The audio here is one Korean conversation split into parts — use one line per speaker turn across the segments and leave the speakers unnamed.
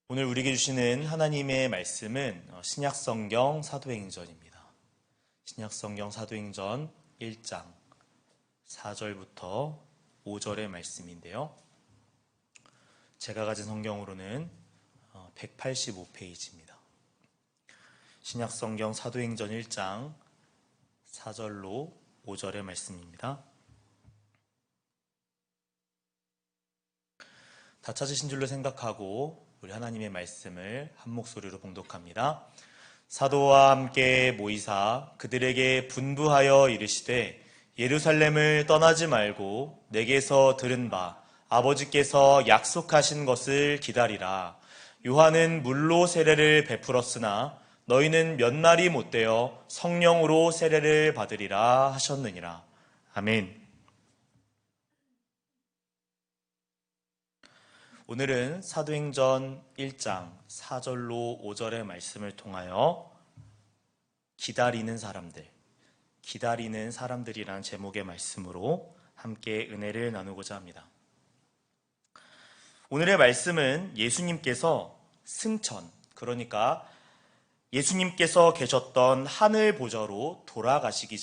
오늘 우리에게 주시는 하나님의 말씀은 신약성경 사도행전입니다. 신약성경 사도행전 1장 4절부터 5절의 말씀인데요. 제가 가진 성경으로는 185페이지입니다. 신약성경 사도행전 1장 4절로 5절의 말씀입니다. 다 찾으신 줄로 생각하고 우리 하나님의 말씀을 한 목소리로 봉독합니다. 사도와 함께 모이사 그들에게 분부하여 이르시되 예루살렘을 떠나지 말고 내게서 들은 바 아버지께서 약속하신 것을 기다리라. 요한은 물로 세례를 베풀었으나 너희는 몇 날이 못되어 성령으로 세례를 받으리라 하셨느니라. 아멘. 오늘은 사도행전 1장 4절로 5절의 말씀을 통하여 기다리는 사람들이라는 제목의 말씀으로 함께 은혜를 나누고자 합니다. 오늘의 말씀은 예수님께서 승천, 그러니까 예수님께서 계셨던 하늘 보좌로 돌아가시기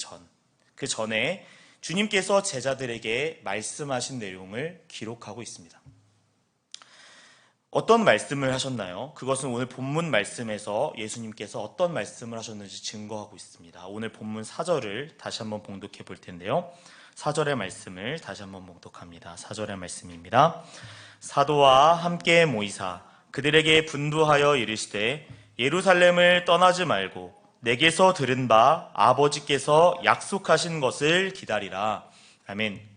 그 전에 주님께서 제자들에게 말씀하신 내용을 기록하고 있습니다. 어떤 말씀을 하셨나요? 그것은 오늘 본문 말씀에서 예수님께서 어떤 말씀을 하셨는지 증거하고 있습니다. 오늘 본문 4절을 다시 한번 봉독해 볼 텐데요. 4절의 말씀을 다시 한번 봉독합니다. 4절의 말씀입니다. 사도와 함께 모이사 그들에게 분부하여 이르시되 예루살렘을 떠나지 말고 내게서 들은 바 아버지께서 약속하신 것을 기다리라. 아멘.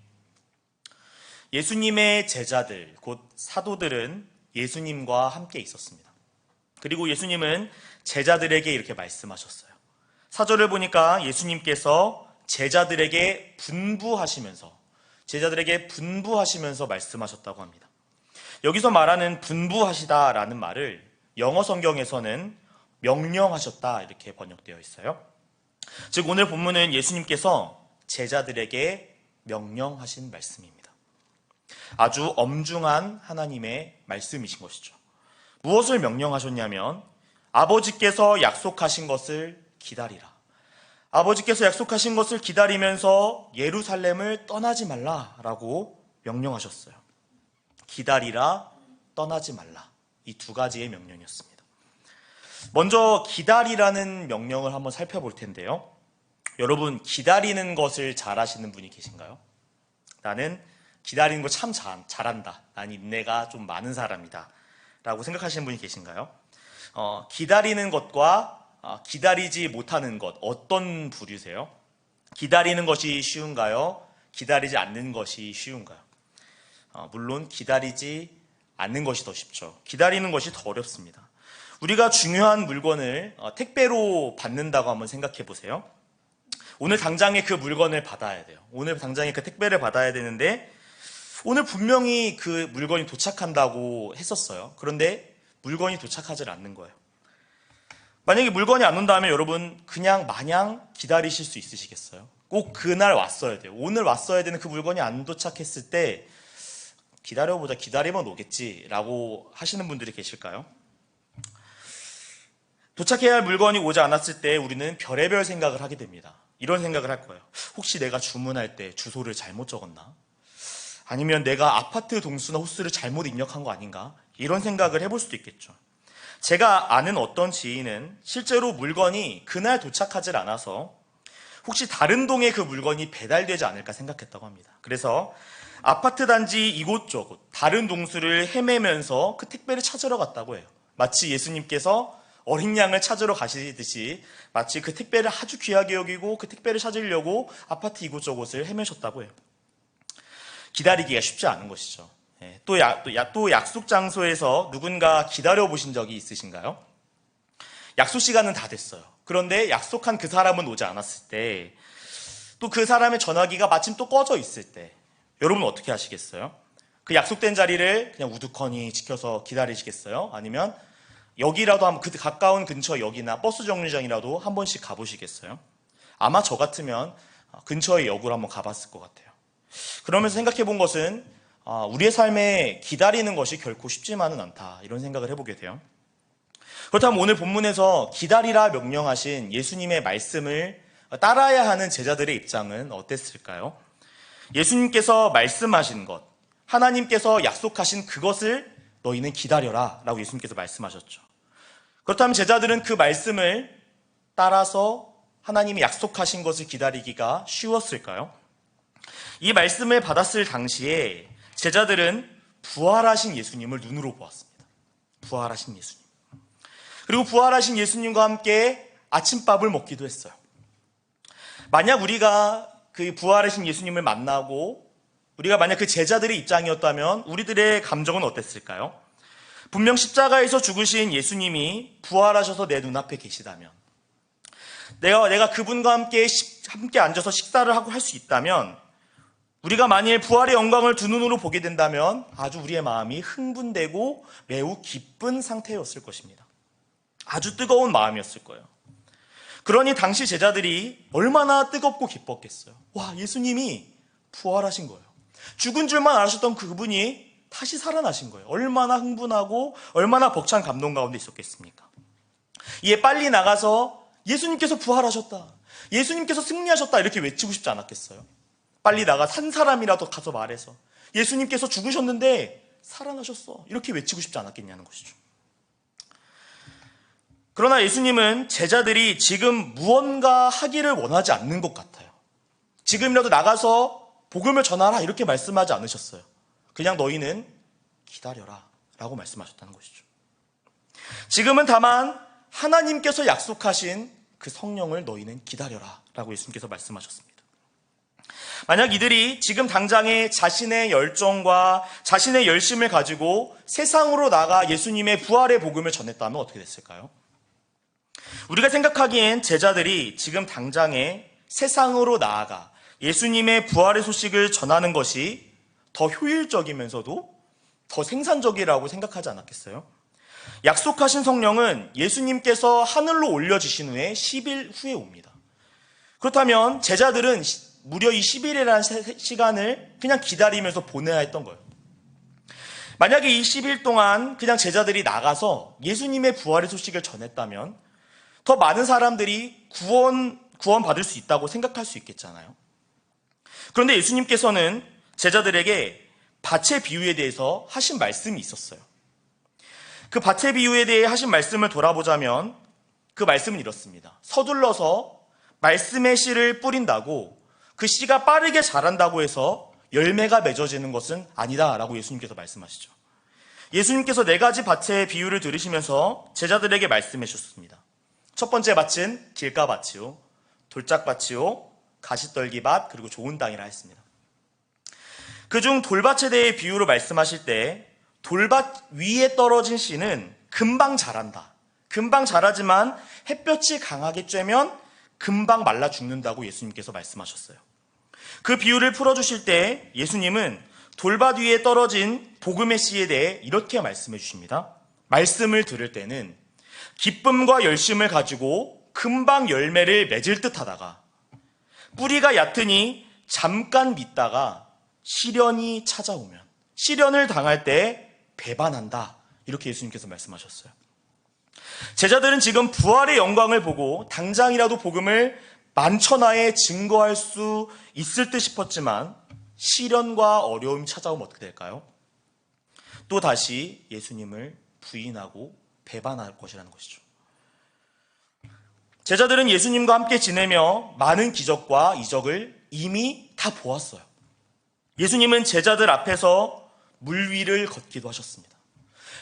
예수님의 제자들, 곧 사도들은 예수님과 함께 있었습니다. 그리고 예수님은 제자들에게 이렇게 말씀하셨어요. 4절을 보니까 예수님께서 제자들에게 분부하시면서 말씀하셨다고 합니다. 여기서 말하는 분부하시다라는 말을 영어 성경에서는 명령하셨다 이렇게 번역되어 있어요. 즉 오늘 본문은 예수님께서 제자들에게 명령하신 말씀입니다. 아주 엄중한 하나님의 말씀이신 것이죠. 무엇을 명령하셨냐면 아버지께서 약속하신 것을 기다리라. 아버지께서 약속하신 것을 기다리면서 예루살렘을 떠나지 말라라고 명령하셨어요. 기다리라, 떠나지 말라. 이 두 가지의 명령이었습니다. 먼저 기다리라는 명령을 한번 살펴볼 텐데요. 여러분, 기다리는 것을 잘하시는 분이 계신가요? 나는 기다리는 거 참 잘한다. 난 인내가 좀 많은 사람이다. 라고 생각하시는 분이 계신가요? 기다리는 것과 기다리지 못하는 것, 어떤 부류세요? 기다리는 것이 쉬운가요? 기다리지 않는 것이 쉬운가요? 물론 기다리지 않는 것이 더 쉽죠. 기다리는 것이 더 어렵습니다. 우리가 중요한 물건을 택배로 받는다고 한번 생각해 보세요. 오늘 당장에 그 물건을 받아야 돼요. 오늘 당장에 그 택배를 받아야 되는데 오늘 분명히 그 물건이 도착한다고 했었어요. 그런데 물건이 도착하지 않는 거예요. 만약에 물건이 안 온다면 여러분 그냥 마냥 기다리실 수 있으시겠어요? 꼭 그날 왔어야 돼요. 오늘 왔어야 되는 그 물건이 안 도착했을 때 기다려보자, 기다리면 오겠지라고 하시는 분들이 계실까요? 도착해야 할 물건이 오지 않았을 때 우리는 별의별 생각을 하게 됩니다. 이런 생각을 할 거예요. 혹시 내가 주문할 때 주소를 잘못 적었나? 아니면 내가 아파트 동수나 호수를 잘못 입력한 거 아닌가? 이런 생각을 해볼 수도 있겠죠. 제가 아는 어떤 지인은 실제로 물건이 그날 도착하질 않아서 혹시 다른 동에 그 물건이 배달되지 않을까 생각했다고 합니다. 그래서 아파트 단지 이곳저곳 다른 동수를 헤매면서 그 택배를 찾으러 갔다고 해요. 마치 예수님께서 어린 양을 찾으러 가시듯이 마치 그 택배를 아주 귀하게 여기고 그 택배를 찾으려고 아파트 이곳저곳을 헤매셨다고 해요. 기다리기가 쉽지 않은 것이죠. 또 약속 장소에서 누군가 기다려보신 적이 있으신가요? 약속 시간은 다 됐어요. 그런데 약속한 그 사람은 오지 않았을 때, 또 그 사람의 전화기가 마침 또 꺼져 있을 때, 여러분 어떻게 하시겠어요? 그 약속된 자리를 그냥 우두커니 지켜서 기다리시겠어요? 아니면 여기라도 한번 그 가까운 근처 역이나 버스 정류장이라도 한 번씩 가보시겠어요? 아마 저 같으면 근처의 역으로 한번 가봤을 것 같아요. 그러면서 생각해 본 것은 우리의 삶에 기다리는 것이 결코 쉽지만은 않다, 이런 생각을 해보게 돼요. 그렇다면 오늘 본문에서 기다리라 명령하신 예수님의 말씀을 따라야 하는 제자들의 입장은 어땠을까요? 예수님께서 말씀하신 것, 하나님께서 약속하신 그것을 너희는 기다려라 라고 예수님께서 말씀하셨죠. 그렇다면 제자들은 그 말씀을 따라서 하나님이 약속하신 것을 기다리기가 쉬웠을까요? 이 말씀을 받았을 당시에 제자들은 부활하신 예수님을 눈으로 보았습니다. 부활하신 예수님. 그리고 부활하신 예수님과 함께 아침밥을 먹기도 했어요. 만약 우리가 그 부활하신 예수님을 만나고 우리가 만약 그 제자들의 입장이었다면 우리들의 감정은 어땠을까요? 분명 십자가에서 죽으신 예수님이 부활하셔서 내 눈앞에 계시다면, 내가 그분과 함께 앉아서 식사를 하고 할 수 있다면, 우리가 만일 부활의 영광을 두 눈으로 보게 된다면 아주 우리의 마음이 흥분되고 매우 기쁜 상태였을 것입니다. 아주 뜨거운 마음이었을 거예요. 그러니 당시 제자들이 얼마나 뜨겁고 기뻤겠어요. 와, 예수님이 부활하신 거예요. 죽은 줄만 아셨던 그분이 다시 살아나신 거예요. 얼마나 흥분하고 얼마나 벅찬 감동 가운데 있었겠습니까? 이에 빨리 나가서 예수님께서 부활하셨다, 예수님께서 승리하셨다, 이렇게 외치고 싶지 않았겠어요? 빨리 나가 산 사람이라도 가서 말해서 예수님께서 죽으셨는데 살아나셨어, 이렇게 외치고 싶지 않았겠냐는 것이죠. 그러나 예수님은 제자들이 지금 무언가 하기를 원하지 않는 것 같아요. 지금이라도 나가서 복음을 전하라, 이렇게 말씀하지 않으셨어요. 그냥 너희는 기다려라 라고 말씀하셨다는 것이죠. 지금은 다만 하나님께서 약속하신 그 성령을 너희는 기다려라 라고 예수님께서 말씀하셨습니다. 만약 이들이 지금 당장에 자신의 열정과 자신의 열심을 가지고 세상으로 나가 예수님의 부활의 복음을 전했다면 어떻게 됐을까요? 우리가 생각하기엔 제자들이 지금 당장에 세상으로 나아가 예수님의 부활의 소식을 전하는 것이 더 효율적이면서도 더 생산적이라고 생각하지 않았겠어요? 약속하신 성령은 예수님께서 하늘로 올려지신 후에 10일 후에 옵니다. 그렇다면 제자들은 무려 이 10일이라는 시간을 그냥 기다리면서 보내야 했던 거예요. 만약에 이 10일 동안 그냥 제자들이 나가서 예수님의 부활의 소식을 전했다면 더 많은 사람들이 구원받을 수 있다고 생각할 수 있겠잖아요. 그런데 예수님께서는 제자들에게 밭의 비유에 대해서 하신 말씀이 있었어요. 그 밭의 비유에 대해 하신 말씀을 돌아보자면 그 말씀은 이렇습니다. 서둘러서 말씀의 씨를 뿌린다고 그 씨가 빠르게 자란다고 해서 열매가 맺어지는 것은 아니다라고 예수님께서 말씀하시죠. 예수님께서 4가지 밭의 비유를 들으시면서 제자들에게 말씀해 주셨습니다. 첫 번째 밭은 길가밭이요, 돌짝밭이요, 가시떨기밭, 그리고 좋은 땅이라 했습니다. 그중 돌밭에 대해 비유로 말씀하실 때 돌밭 위에 떨어진 씨는 금방 자란다, 금방 자라지만 햇볕이 강하게 쬐면 금방 말라 죽는다고 예수님께서 말씀하셨어요. 그 비유를 풀어주실 때 예수님은 돌밭 위에 떨어진 복음의 씨에 대해 이렇게 말씀해 주십니다. 말씀을 들을 때는 기쁨과 열심을 가지고 금방 열매를 맺을 듯 하다가 뿌리가 얕으니 잠깐 믿다가 시련이 찾아오면 시련을 당할 때 배반한다, 이렇게 예수님께서 말씀하셨어요. 제자들은 지금 부활의 영광을 보고 당장이라도 복음을 만천하에 증거할 수 있을 듯 싶었지만 시련과 어려움이 찾아오면 어떻게 될까요? 또 다시 예수님을 부인하고 배반할 것이라는 것이죠. 제자들은 예수님과 함께 지내며 많은 기적과 이적을 이미 다 보았어요. 예수님은 제자들 앞에서 물 위를 걷기도 하셨습니다.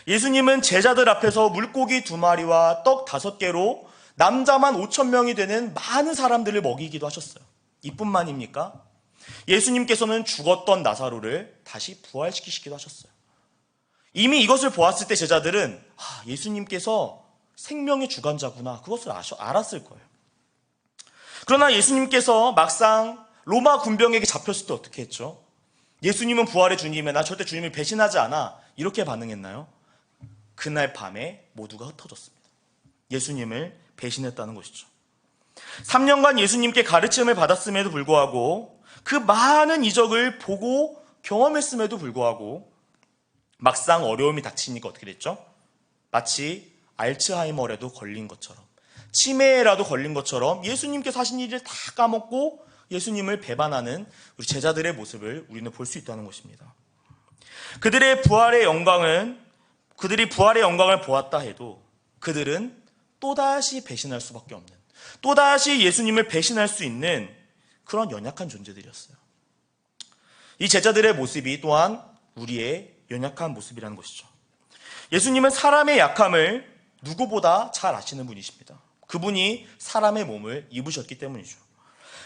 예수님은 제자들 앞에서 물고기 2마리와 떡 5개로 남자만 5,000명이 되는 많은 사람들을 먹이기도 하셨어요. 이뿐만입니까? 예수님께서는 죽었던 나사로를 다시 부활시키시기도 하셨어요. 이미 이것을 보았을 때 제자들은 예수님께서 생명의 주관자구나, 그것을 알았을 거예요. 그러나 예수님께서 막상 로마 군병에게 잡혔을 때 어떻게 했죠? 예수님은 부활의 주님이야, 나 절대 주님을 배신하지 않아, 이렇게 반응했나요? 그날 밤에 모두가 흩어졌습니다. 예수님을 배신했다는 것이죠. 3년간 예수님께 가르침을 받았음에도 불구하고 그 많은 이적을 보고 경험했음에도 불구하고 막상 어려움이 닥치니까 어떻게 됐죠? 마치 알츠하이머라도 걸린 것처럼, 치매라도 걸린 것처럼 예수님께서 하신 일을 다 까먹고 예수님을 배반하는 우리 제자들의 모습을 우리는 볼 수 있다는 것입니다. 그들이 부활의 영광을 보았다 해도 그들은 또다시 배신할 수밖에 없는, 또다시 예수님을 배신할 수 있는 그런 연약한 존재들이었어요. 이 제자들의 모습이 또한 우리의 연약한 모습이라는 것이죠. 예수님은 사람의 약함을 누구보다 잘 아시는 분이십니다. 그분이 사람의 몸을 입으셨기 때문이죠.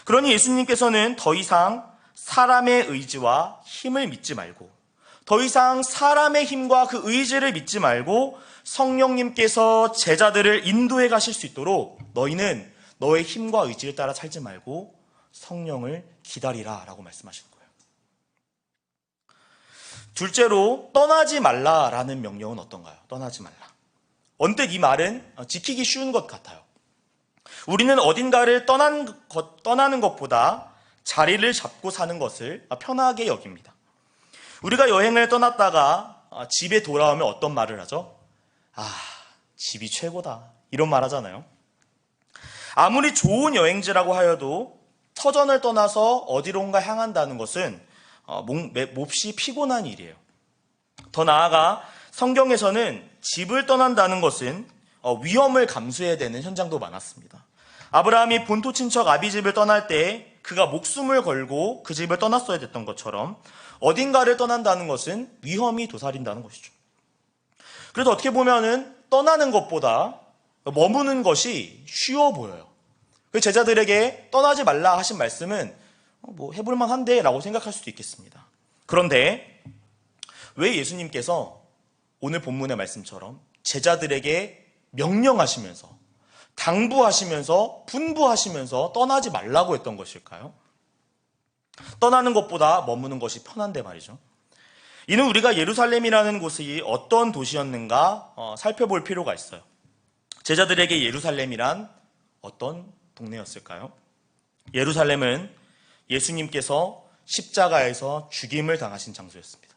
그러니 예수님께서는 더 이상 사람의 의지와 힘을 믿지 말고, 더 이상 사람의 힘과 그 의지를 믿지 말고 성령님께서 제자들을 인도해 가실 수 있도록 너희는 너의 힘과 의지를 따라 살지 말고 성령을 기다리라 라고 말씀하시는 거예요. 둘째로 떠나지 말라라는 명령은 어떤가요? 떠나지 말라. 언뜻 이 말은 지키기 쉬운 것 같아요. 우리는 어딘가를 떠나는 것보다 자리를 잡고 사는 것을 편하게 여깁니다. 우리가 여행을 떠났다가 집에 돌아오면 어떤 말을 하죠? 집이 최고다, 이런 말 하잖아요. 아무리 좋은 여행지라고 하여도 터전을 떠나서 어디론가 향한다는 것은 몹시 피곤한 일이에요. 더 나아가 성경에서는 집을 떠난다는 것은 위험을 감수해야 되는 현장도 많았습니다. 아브라함이 본토 친척 아비집을 떠날 때 그가 목숨을 걸고 그 집을 떠났어야 됐던 것처럼 어딘가를 떠난다는 것은 위험이 도사린다는 것이죠. 그래서 어떻게 보면은 떠나는 것보다 머무는 것이 쉬워 보여요. 그 제자들에게 떠나지 말라 하신 말씀은 해볼만 한데 라고 생각할 수도 있겠습니다. 그런데 왜 예수님께서 오늘 본문의 말씀처럼 제자들에게 명령하시면서, 당부하시면서, 분부하시면서 떠나지 말라고 했던 것일까요? 떠나는 것보다 머무는 것이 편한데 말이죠. 이는 우리가 예루살렘이라는 곳이 어떤 도시였는가 살펴볼 필요가 있어요. 제자들에게 예루살렘이란 어떤 동네였을까요? 예루살렘은 예수님께서 십자가에서 죽임을 당하신 장소였습니다.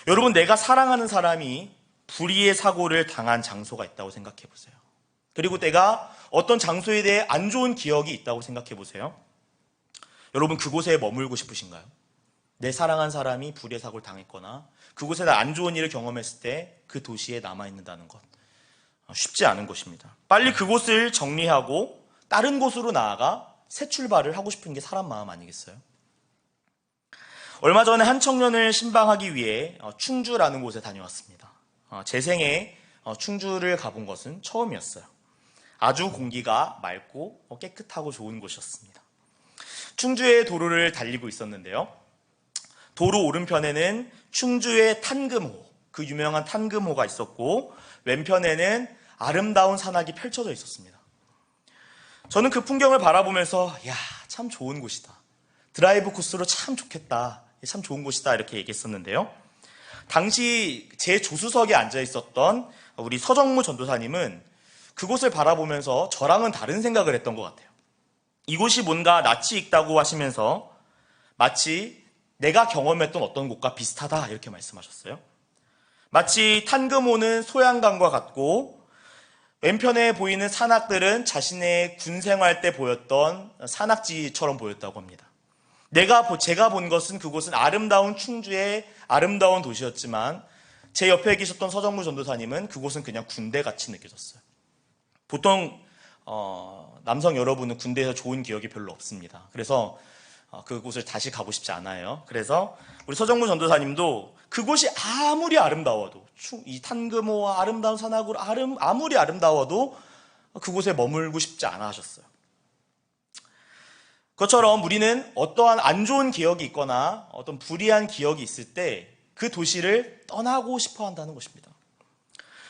여러분, 내가 사랑하는 사람이 불의의 사고를 당한 장소가 있다고 생각해 보세요. 그리고 내가 어떤 장소에 대해 안 좋은 기억이 있다고 생각해 보세요. 여러분, 그곳에 머물고 싶으신가요? 내 사랑한 사람이 불의의 사고를 당했거나 그곳에 안 좋은 일을 경험했을 때 그 도시에 남아있는다는 것, 쉽지 않은 것입니다. 빨리 그곳을 정리하고 다른 곳으로 나아가 새 출발을 하고 싶은 게 사람 마음 아니겠어요? 얼마 전에 한 청년을 신방하기 위해 충주라는 곳에 다녀왔습니다. 제 생에 충주를 가본 것은 처음이었어요. 아주 공기가 맑고 깨끗하고 좋은 곳이었습니다. 충주의 도로를 달리고 있었는데요. 도로 오른편에는 충주의 탄금호, 그 유명한 탄금호가 있었고 왼편에는 아름다운 산악이 펼쳐져 있었습니다. 저는 그 풍경을 바라보면서 참 좋은 곳이다, 드라이브 코스로 참 좋겠다, 참 좋은 곳이다 이렇게 얘기했었는데요. 당시 제 조수석에 앉아 있었던 우리 서정무 전도사님은 그곳을 바라보면서 저랑은 다른 생각을 했던 것 같아요. 이곳이 뭔가 낯이 익다고 하시면서 마치 내가 경험했던 어떤 곳과 비슷하다 이렇게 말씀하셨어요. 마치 탄금호는 소양강과 같고 왼편에 보이는 산악들은 자신의 군 생활 때 보였던 산악지처럼 보였다고 합니다. 제가 본 것은 그곳은 아름다운 충주의 아름다운 도시였지만 제 옆에 계셨던 서정무 전도사님은 그곳은 그냥 군대같이 느껴졌어요. 보통 남성 여러분은 군대에서 좋은 기억이 별로 없습니다. 그래서 그곳을 다시 가고 싶지 않아요. 그래서 우리 서정무 전도사님도 그곳이 아무리 아름다워도, 이 탄금호와 아름다운 산악으로 아무리 아름다워도 그곳에 머물고 싶지 않아 하셨어요. 그것처럼 우리는 어떠한 안 좋은 기억이 있거나 어떤 불의한 기억이 있을 때 그 도시를 떠나고 싶어 한다는 것입니다.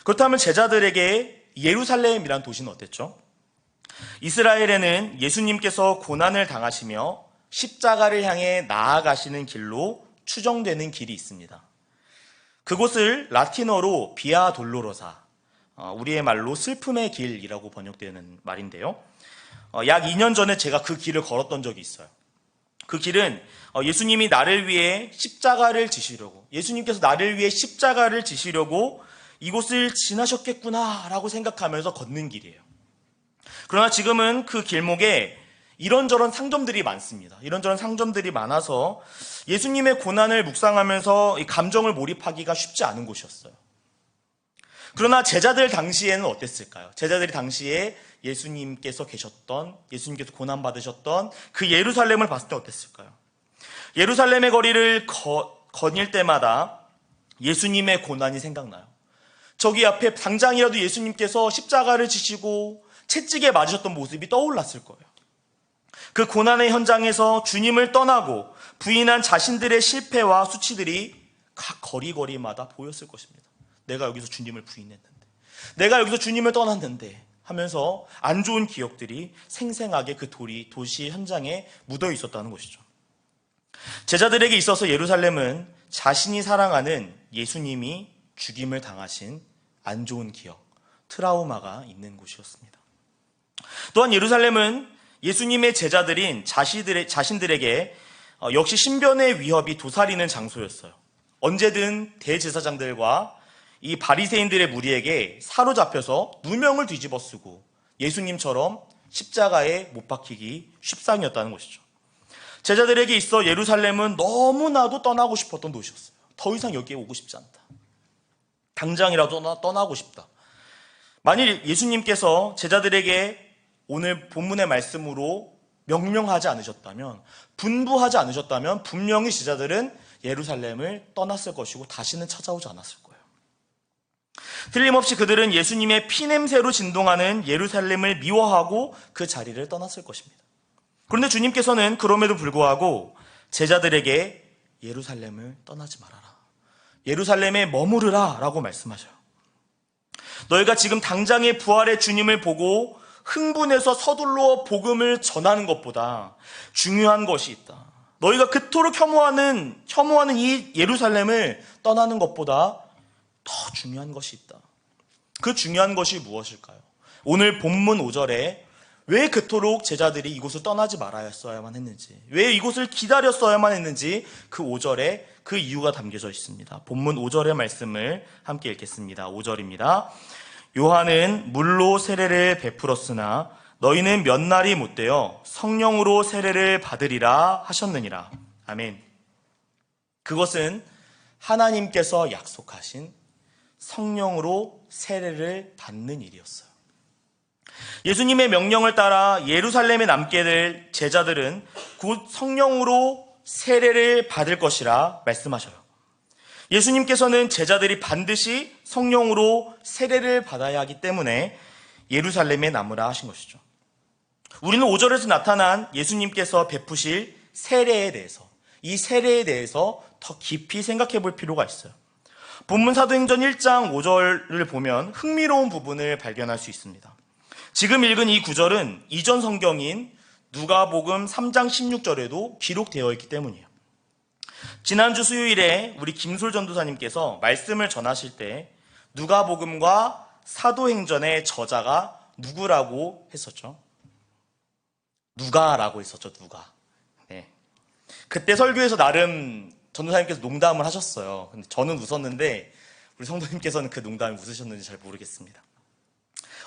그렇다면 제자들에게 예루살렘이란 도시는 어땠죠? 이스라엘에는 예수님께서 고난을 당하시며 십자가를 향해 나아가시는 길로 추정되는 길이 있습니다. 그곳을 라틴어로 비아 돌로로사, 우리의 말로 슬픔의 길이라고 번역되는 말인데요. 약 2년 전에 제가 그 길을 걸었던 적이 있어요. 그 길은 예수님이 나를 위해 십자가를 지시려고, 예수님께서 나를 위해 십자가를 지시려고 이곳을 지나셨겠구나라고 생각하면서 걷는 길이에요. 그러나 지금은 그 길목에 이런저런 상점들이 많습니다. 이런저런 상점들이 많아서 예수님의 고난을 묵상하면서 이 감정을 몰입하기가 쉽지 않은 곳이었어요. 그러나 제자들 당시에는 어땠을까요? 제자들이 당시에 예수님께서 계셨던, 예수님께서 고난받으셨던 그 예루살렘을 봤을 때 어땠을까요? 예루살렘의 거리를 거닐 때마다 예수님의 고난이 생각나요. 저기 앞에 당장이라도 예수님께서 십자가를 지시고 채찍에 맞으셨던 모습이 떠올랐을 거예요. 그 고난의 현장에서 주님을 떠나고 부인한 자신들의 실패와 수치들이 각 거리마다 보였을 것입니다. 내가 여기서 주님을 부인했는데, 내가 여기서 주님을 떠났는데 하면서 안 좋은 기억들이 생생하게 그 도시 현장에 묻어 있었다는 것이죠. 제자들에게 있어서 예루살렘은 자신이 사랑하는 예수님이 죽임을 당하신 안 좋은 기억, 트라우마가 있는 곳이었습니다. 또한 예루살렘은 예수님의 제자들인 자신들에게 역시 신변의 위협이 도사리는 장소였어요. 언제든 대제사장들과 이 바리새인들의 무리에게 사로잡혀서 누명을 뒤집어 쓰고 예수님처럼 십자가에 못 박히기 십상이었다는 것이죠. 제자들에게 있어 예루살렘은 너무나도 떠나고 싶었던 도시였어요. 더 이상 여기에 오고 싶지 않다. 당장이라도 떠나고 싶다. 만일 예수님께서 제자들에게 오늘 본문의 말씀으로 명령하지 않으셨다면, 분부하지 않으셨다면 분명히 제자들은 예루살렘을 떠났을 것이고 다시는 찾아오지 않았을 거예요. 틀림없이 그들은 예수님의 피냄새로 진동하는 예루살렘을 미워하고 그 자리를 떠났을 것입니다. 그런데 주님께서는 그럼에도 불구하고 제자들에게 예루살렘을 떠나지 말아라, 예루살렘에 머무르라 라고 말씀하셔요. 너희가 지금 당장의 부활의 주님을 보고 흥분해서 서둘러 복음을 전하는 것보다 중요한 것이 있다. 너희가 그토록 혐오하는 이 예루살렘을 떠나는 것보다 더 중요한 것이 있다. 그 중요한 것이 무엇일까요? 오늘 본문 5절에 왜 그토록 제자들이 이곳을 떠나지 말아야만 했는지, 왜 이곳을 기다렸어야만 했는지 그 5절에 그 이유가 담겨져 있습니다. 본문 5절의 말씀을 함께 읽겠습니다. 5절입니다. 요한은 물로 세례를 베풀었으나 너희는 몇 날이 못되어 성령으로 세례를 받으리라 하셨느니라. 아멘. 그것은 하나님께서 약속하신 성령으로 세례를 받는 일이었어요. 예수님의 명령을 따라 예루살렘에 남게 될 제자들은 곧 성령으로 세례를 받을 것이라 말씀하셔요. 예수님께서는 제자들이 반드시 성령으로 세례를 받아야 하기 때문에 예루살렘에 남으라 하신 것이죠. 우리는 5절에서 나타난 예수님께서 베푸실 세례에 대해서, 이 세례에 대해서 더 깊이 생각해 볼 필요가 있어요. 본문 사도행전 1장 5절을 보면 흥미로운 부분을 발견할 수 있습니다. 지금 읽은 이 구절은 이전 성경인 누가복음 3장 16절에도 기록되어 있기 때문이에요. 지난주 수요일에 우리 김솔 전도사님께서 말씀을 전하실 때 누가복음과 사도행전의 저자가 누구라고 했었죠? 누가라고 했었죠. 누가. 네. 그때 설교에서 나름 전도사님께서 농담을 하셨어요. 근데 저는 웃었는데 우리 성도님께서는 그 농담이 웃으셨는지 잘 모르겠습니다.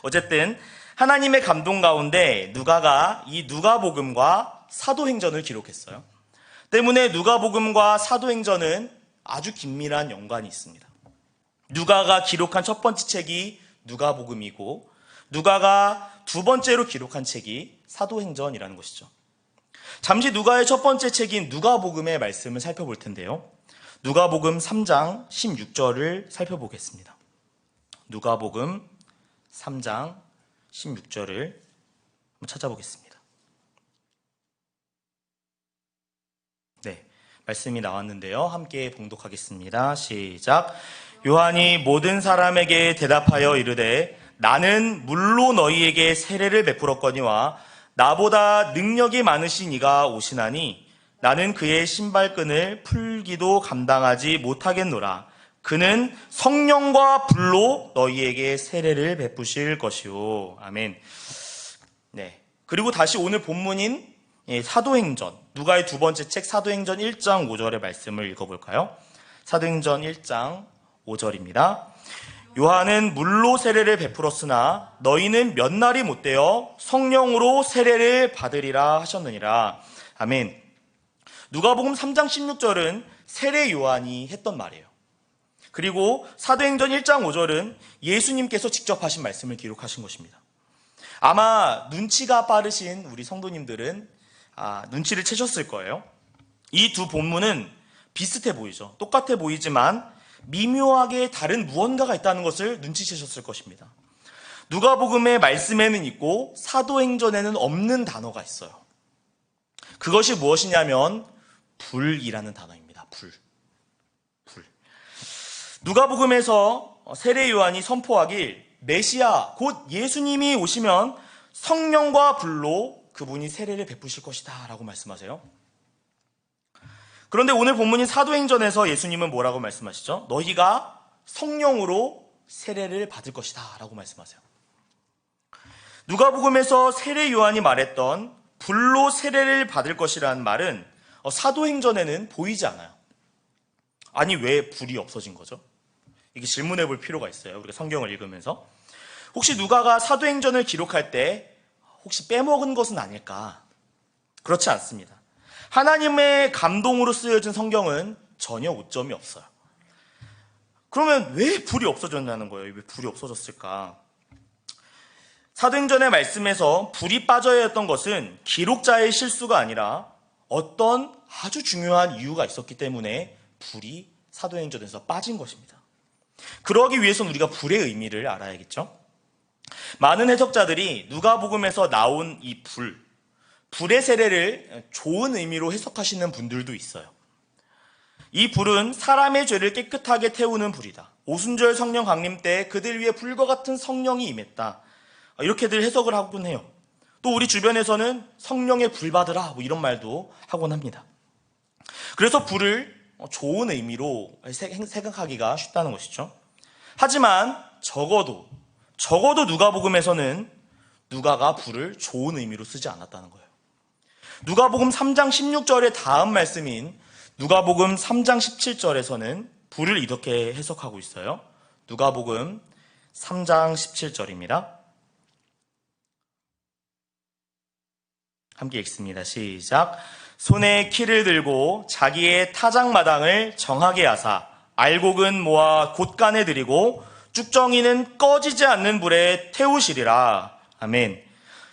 어쨌든 하나님의 감동 가운데 누가가 이 누가복음과 사도행전을 기록했어요. 때문에 누가복음과 사도행전은 아주 긴밀한 연관이 있습니다. 누가가 기록한 첫 번째 책이 누가복음이고 누가가 두 번째로 기록한 책이 사도행전이라는 것이죠. 잠시 누가의 첫 번째 책인 누가복음의 말씀을 살펴볼 텐데요. 누가복음 3장 16절을 살펴보겠습니다. 누가복음 3장 16절을 한번 찾아보겠습니다. 네, 말씀이 나왔는데요. 함께 봉독하겠습니다. 시작. 요한이 모든 사람에게 대답하여 이르되 나는 물로 너희에게 세례를 베풀었거니와 나보다 능력이 많으신 이가 오시나니 나는 그의 신발끈을 풀기도 감당하지 못하겠노라. 그는 성령과 불로 너희에게 세례를 베푸실 것이요. 아멘. 네. 그리고 다시 오늘 본문인 사도행전, 누가의 두 번째 책 사도행전 1장 5절의 말씀을 읽어볼까요? 사도행전 1장 5절입니다. 요한은 물로 세례를 베풀었으나 너희는 몇 날이 못되어 성령으로 세례를 받으리라 하셨느니라. 아멘. 누가복음 3장 16절은 세례 요한이 했던 말이에요. 그리고 사도행전 1장 5절은 예수님께서 직접 하신 말씀을 기록하신 것입니다. 아마 눈치가 빠르신 우리 성도님들은 눈치를 채셨을 거예요. 이 두 본문은 비슷해 보이죠. 똑같아 보이지만 미묘하게 다른 무언가가 있다는 것을 눈치채셨을 것입니다. 누가복음의 말씀에는 있고 사도행전에는 없는 단어가 있어요. 그것이 무엇이냐면 불이라는 단어입니다. 불. 누가복음에서 세례 요한이 선포하길 메시아 곧 예수님이 오시면 성령과 불로 그분이 세례를 베푸실 것이다 라고 말씀하세요. 그런데 오늘 본문인 사도행전에서 예수님은 뭐라고 말씀하시죠? 너희가 성령으로 세례를 받을 것이다 라고 말씀하세요. 누가복음에서 세례 요한이 말했던 불로 세례를 받을 것이라는 말은 사도행전에는 보이지 않아요. 아니 왜 불이 없어진 거죠? 이게 질문해 볼 필요가 있어요. 우리가 성경을 읽으면서 혹시 누가가 사도행전을 기록할 때 혹시 빼먹은 것은 아닐까? 그렇지 않습니다. 하나님의 감동으로 쓰여진 성경은 전혀 오점이 없어요. 그러면 왜 불이 없어졌냐는 거예요. 왜 불이 없어졌을까? 사도행전의 말씀에서 불이 빠져야 했던 것은 기록자의 실수가 아니라 어떤 아주 중요한 이유가 있었기 때문에 불이 사도행전에서 빠진 것입니다. 그러기 위해서는 우리가 불의 의미를 알아야겠죠. 많은 해석자들이 누가복음에서 나온 이 불의 세례를 좋은 의미로 해석하시는 분들도 있어요. 이 불은 사람의 죄를 깨끗하게 태우는 불이다. 오순절 성령 강림 때 그들 위에 불과 같은 성령이 임했다. 이렇게들 해석을 하곤 해요. 또 우리 주변에서는 성령의 불 받으라 이런 말도 하곤 합니다. 그래서 불을 좋은 의미로 생각하기가 쉽다는 것이죠. 하지만 적어도 누가복음에서는 누가가 불을 좋은 의미로 쓰지 않았다는 거예요. 누가복음 3장 16절의 다음 말씀인 누가복음 3장 17절에서는 불을 이렇게 해석하고 있어요. 누가복음 3장 17절입니다. 함께 읽습니다. 시작. 손에 키를 들고 자기의 타작마당을 정하게 하사 알곡은 모아 곳간에 들이고 쭉정이는 꺼지지 않는 불에 태우시리라. 아멘.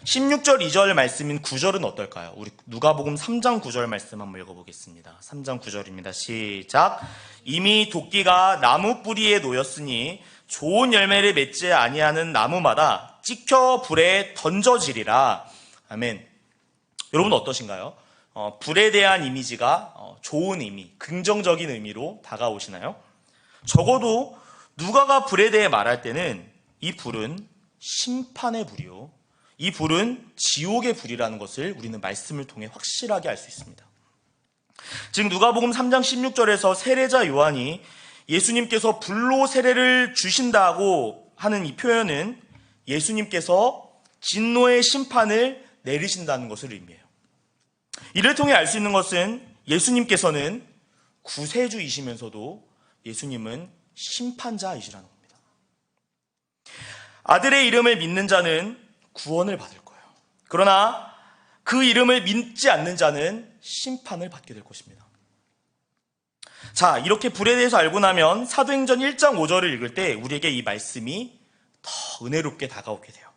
16절 2절 말씀인 9절은 어떨까요? 우리 누가복음 3장 9절 말씀 한번 읽어보겠습니다. 3장 9절입니다. 시작. 이미 도끼가 나무 뿌리에 놓였으니 좋은 열매를 맺지 아니하는 나무마다 찍혀 불에 던져지리라. 아멘. 여러분 어떠신가요? 불에 대한 이미지가 좋은 의미, 긍정적인 의미로 다가오시나요? 적어도 누가가 불에 대해 말할 때는 이 불은 심판의 불이요. 이 불은 지옥의 불이라는 것을 우리는 말씀을 통해 확실하게 알 수 있습니다. 즉 누가복음 3장 16절에서 세례자 요한이 예수님께서 불로 세례를 주신다고 하는 이 표현은 예수님께서 진노의 심판을 내리신다는 것을 의미해요. 이를 통해 알 수 있는 것은 예수님께서는 구세주이시면서도 예수님은 심판자이시라는 겁니다. 아들의 이름을 믿는 자는 구원을 받을 거예요. 그러나 그 이름을 믿지 않는 자는 심판을 받게 될 것입니다. 자, 이렇게 불에 대해서 알고 나면 사도행전 1장 5절을 읽을 때 우리에게 이 말씀이 더 은혜롭게 다가오게 돼요.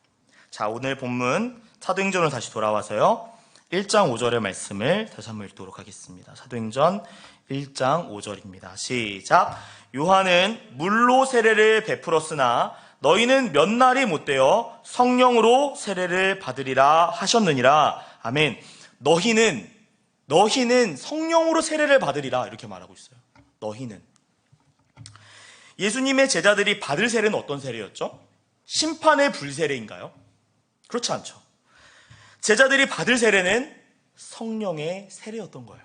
자, 오늘 본문 사도행전으로 다시 돌아와서요. 1장 5절의 말씀을 다시 한번 읽도록 하겠습니다. 사도행전 1장 5절입니다. 시작. 요한은 물로 세례를 베풀었으나 너희는 몇 날이 못되어 성령으로 세례를 받으리라 하셨느니라. 아멘. 너희는 성령으로 세례를 받으리라 이렇게 말하고 있어요. 너희는. 예수님의 제자들이 받을 세례는 어떤 세례였죠? 심판의 불세례인가요? 그렇지 않죠. 제자들이 받을 세례는 성령의 세례였던 거예요.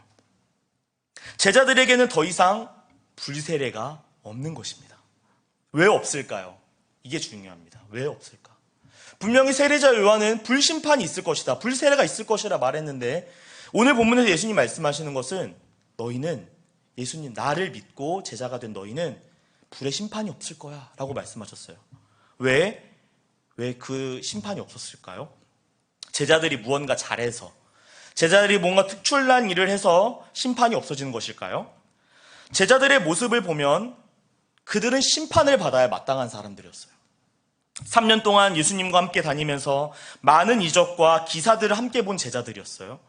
제자들에게는 더 이상 불세례가 없는 것입니다. 왜 없을까요? 이게 중요합니다. 왜 없을까? 분명히 세례자 요한은 불심판이 있을 것이다, 불세례가 있을 것이라 말했는데 오늘 본문에서 예수님 말씀하시는 것은 너희는 예수님 나를 믿고 제자가 된 너희는 불의 심판이 없을 거야 라고 말씀하셨어요. 왜 그 심판이 없었을까요? 제자들이 무언가 잘해서, 제자들이 뭔가 특출난 일을 해서 심판이 없어지는 것일까요? 제자들의 모습을 보면 그들은 심판을 받아야 마땅한 사람들이었어요. 3년 동안 예수님과 함께 다니면서 많은 이적과 기사들을 함께 본 제자들이었어요.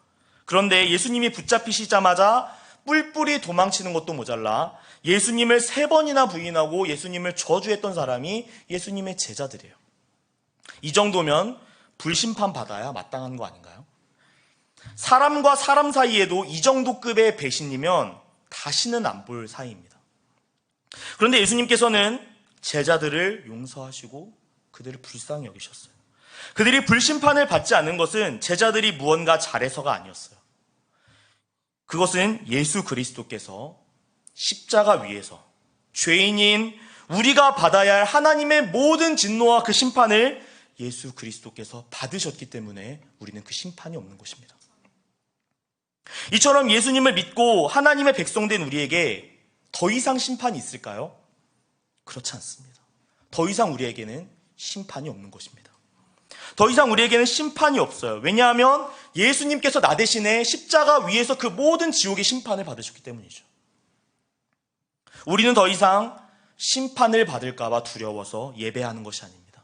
그런데 예수님이 붙잡히시자마자 뿔뿔이 도망치는 것도 모자라 예수님을 3번이나 부인하고 예수님을 저주했던 사람이 예수님의 제자들이에요. 이 정도면 불심판 받아야 마땅한 거 아닌가요? 사람과 사람 사이에도 이 정도 급의 배신이면 다시는 안 볼 사이입니다. 그런데 예수님께서는 제자들을 용서하시고 그들을 불쌍히 여기셨어요. 그들이 불심판을 받지 않는 것은 제자들이 무언가 잘해서가 아니었어요. 그것은 예수 그리스도께서 십자가 위에서 죄인인 우리가 받아야 할 하나님의 모든 진노와 그 심판을 예수 그리스도께서 받으셨기 때문에 우리는 그 심판이 없는 것입니다. 이처럼 예수님을 믿고 하나님의 백성된 우리에게 더 이상 심판이 있을까요? 그렇지 않습니다. 더 이상 우리에게는 심판이 없는 것입니다. 더 이상 우리에게는 심판이 없어요. 왜냐하면 예수님께서 나 대신에 십자가 위에서 그 모든 지옥의 심판을 받으셨기 때문이죠. 우리는 더 이상 심판을 받을까 봐 두려워서 예배하는 것이 아닙니다.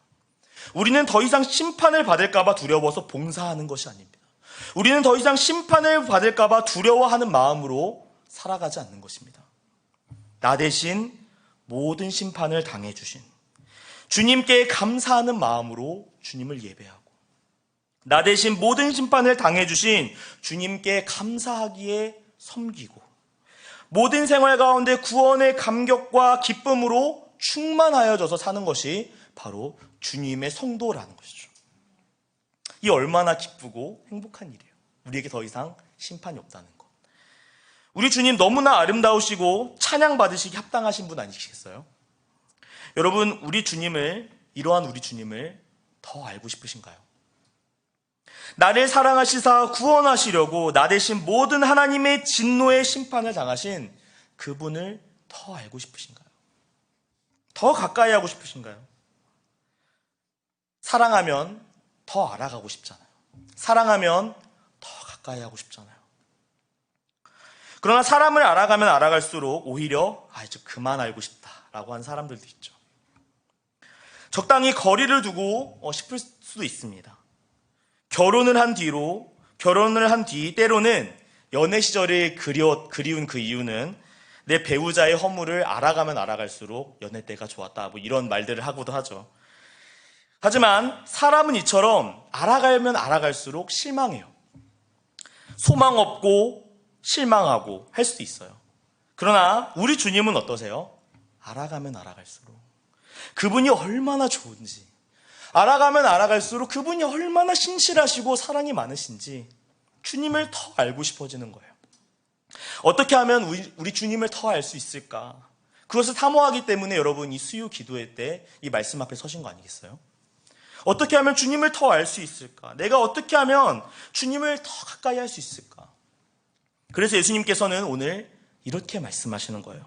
우리는 더 이상 심판을 받을까 봐 두려워서 봉사하는 것이 아닙니다. 우리는 더 이상 심판을 받을까 봐 두려워하는 마음으로 살아가지 않는 것입니다. 나 대신 모든 심판을 당해주신 주님께 감사하는 마음으로 주님을 예배하고, 나 대신 모든 심판을 당해주신 주님께 감사하기에 섬기고, 모든 생활 가운데 구원의 감격과 기쁨으로 충만하여져서 사는 것이 바로 주님의 성도라는 것이죠. 이 얼마나 기쁘고 행복한 일이에요. 우리에게 더 이상 심판이 없다는 것. 우리 주님 너무나 아름다우시고 찬양받으시기 합당하신 분 아니시겠어요? 여러분, 이러한 우리 주님을 더 알고 싶으신가요? 나를 사랑하시사 구원하시려고 나 대신 모든 하나님의 진노의 심판을 당하신 그분을 더 알고 싶으신가요? 더 가까이 하고 싶으신가요? 사랑하면 더 알아가고 싶잖아요. 사랑하면 더 가까이 하고 싶잖아요. 그러나 사람을 알아가면 알아갈수록 오히려 이제 그만 알고 싶다라고 하는 사람들도 있죠. 적당히 거리를 두고 싶을 수도 있습니다. 결혼을 한 뒤 때로는 연애 시절에 그리운 그 이유는 내 배우자의 허물을 알아가면 알아갈수록 연애 때가 좋았다, 이런 말들을 하고도 하죠. 하지만 사람은 이처럼 알아가면 알아갈수록 실망해요. 소망 없고 실망하고 할 수도 있어요. 그러나 우리 주님은 어떠세요? 알아가면 알아갈수록 그분이 얼마나 좋은지, 알아가면 알아갈수록 그분이 얼마나 신실하시고 사랑이 많으신지 주님을 더 알고 싶어지는 거예요. 어떻게 하면 우리 주님을 더 알 수 있을까? 그것을 사모하기 때문에 여러분 이 수요 기도회 때 이 말씀 앞에 서신 거 아니겠어요? 어떻게 하면 주님을 더 알 수 있을까? 내가 어떻게 하면 주님을 더 가까이 할 수 있을까? 그래서 예수님께서는 오늘 이렇게 말씀하시는 거예요.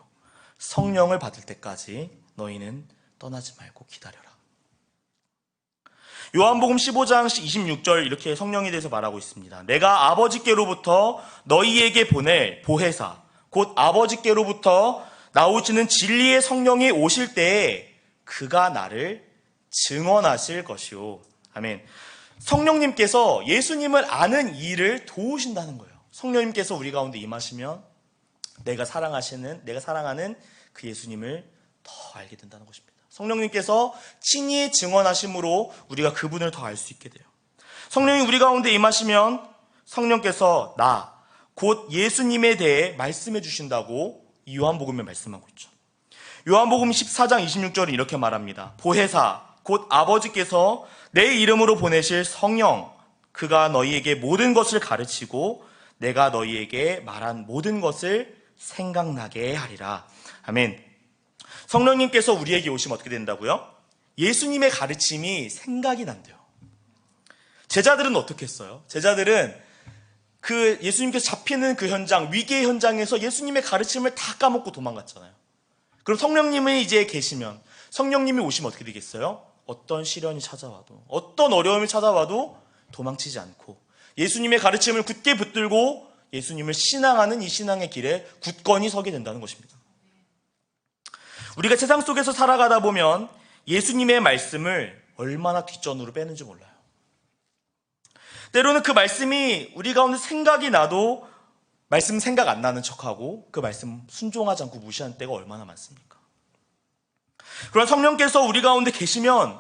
성령을 받을 때까지 너희는 떠나지 말고 기다려라. 요한복음 15장 26절 이렇게 성령에 대해서 말하고 있습니다. 내가 아버지께로부터 너희에게 보낼 보혜사, 곧 아버지께로부터 나오시는 진리의 성령이 오실 때에 그가 나를 증언하실 것이요. 아멘. 성령님께서 예수님을 아는 일을 도우신다는 거예요. 성령님께서 우리 가운데 임하시면 내가 사랑하는 그 예수님을 더 알게 된다는 것입니다. 성령님께서 친히 증언하심으로 우리가 그분을 더 알 수 있게 돼요. 성령이 우리 가운데 임하시면 성령께서 곧 예수님에 대해 말씀해 주신다고 이 요한복음에 말씀하고 있죠. 요한복음 14장 26절은 이렇게 말합니다. 보혜사, 곧 아버지께서 내 이름으로 보내실 성령, 그가 너희에게 모든 것을 가르치고 내가 너희에게 말한 모든 것을 생각나게 하리라. 아멘. 성령님께서 우리에게 오시면 어떻게 된다고요? 예수님의 가르침이 생각이 난대요. 제자들은 어떻게 했어요? 제자들은 그 예수님께서 잡히는 그 현장, 위기의 현장에서 예수님의 가르침을 다 까먹고 도망갔잖아요. 그럼 성령님이 이제 계시면, 성령님이 오시면 어떻게 되겠어요? 어떤 시련이 찾아와도, 어떤 어려움이 찾아와도 도망치지 않고 예수님의 가르침을 굳게 붙들고 예수님을 신앙하는 이 신앙의 길에 굳건히 서게 된다는 것입니다. 우리가 세상 속에서 살아가다 보면 예수님의 말씀을 얼마나 뒷전으로 빼는지 몰라요. 때로는 그 말씀이 우리 가운데 생각이 나도 말씀 생각 안 나는 척하고 그 말씀 순종하지 않고 무시하는 때가 얼마나 많습니까? 그러나 성령께서 우리 가운데 계시면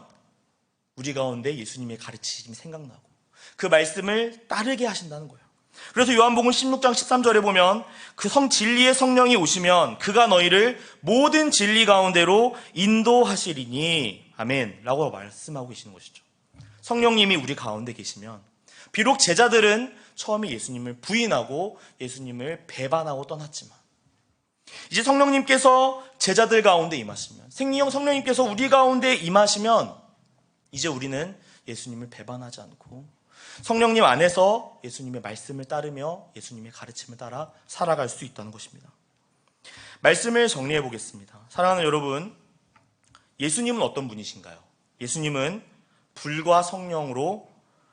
우리 가운데 예수님의 가르치심이 생각나고 그 말씀을 따르게 하신다는 거예요. 그래서 요한복음 16장 13절에 보면 그 진리의 성령이 오시면 그가 너희를 모든 진리 가운데로 인도하시리니 아멘 라고 말씀하고 계시는 것이죠. 성령님이 우리 가운데 계시면 비록 제자들은 처음에 예수님을 부인하고 예수님을 배반하고 떠났지만 이제 성령님께서 제자들 가운데 임하시면 성령님께서 우리 가운데 임하시면 이제 우리는 예수님을 배반하지 않고 성령님 안에서 예수님의 말씀을 따르며 예수님의 가르침을 따라 살아갈 수 있다는 것입니다. 말씀을 정리해 보겠습니다. 사랑하는 여러분, 예수님은 어떤 분이신가요? 예수님은 불과 성령으로